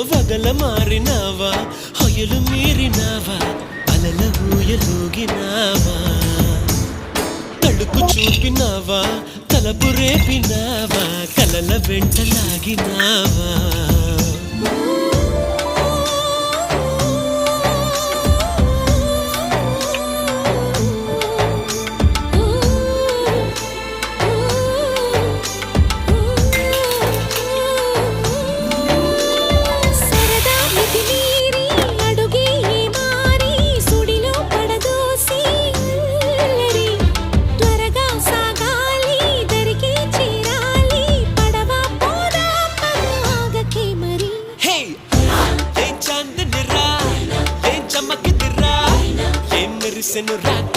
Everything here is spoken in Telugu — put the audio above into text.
వగల మారినావా హొయలు మీరినావా అలల ఊయలూగినావా తడుకు చూపినావా తలపు రేపినావా కలల వెంటలాగినావా Sen